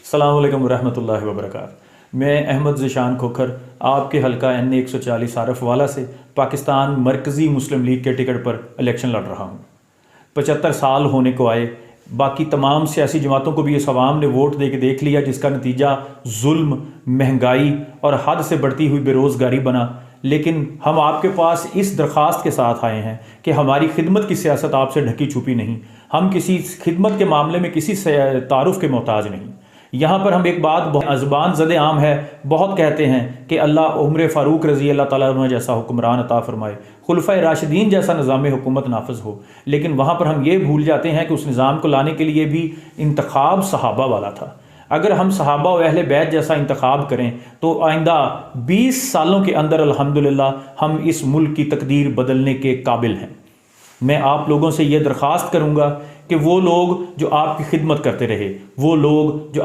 السلام علیکم ورحمۃ اللہ وبرکاتہ۔ میں احمد ذیشان کھوکھر آپ کے حلقہ این 140 عارف والا سے پاکستان مرکزی مسلم لیگ کے ٹکٹ پر الیکشن لڑ رہا ہوں۔ 75 سال ہونے کو آئے، باقی تمام سیاسی جماعتوں کو بھی اس عوام نے ووٹ دے کے دیکھ لیا، جس کا نتیجہ ظلم، مہنگائی اور حد سے بڑھتی ہوئی بے روزگاری بنا۔ لیکن ہم آپ کے پاس اس درخواست کے ساتھ آئے ہیں کہ ہماری خدمت کی سیاست آپ سے ڈھکی چھپی نہیں، ہم کسی خدمت کے معاملے میں کسی تعارف کے محتاج نہیں۔ یہاں پر ہم ایک بات زبان زد عام ہے، بہت کہتے ہیں کہ اللہ عمر فاروق رضی اللہ تعالیٰ عنہ جیسا حکمران عطا فرمائے، خلفائے راشدین جیسا نظام حکومت نافذ ہو، لیکن وہاں پر ہم یہ بھول جاتے ہیں کہ اس نظام کو لانے کے لیے بھی انتخاب صحابہ والا تھا۔ اگر ہم صحابہ و اہل بیت جیسا انتخاب کریں تو آئندہ 20 سالوں کے اندر الحمدللہ ہم اس ملک کی تقدیر بدلنے کے قابل ہیں۔ میں آپ لوگوں سے یہ درخواست کروں گا کہ وہ لوگ جو آپ کی خدمت کرتے رہے، وہ لوگ جو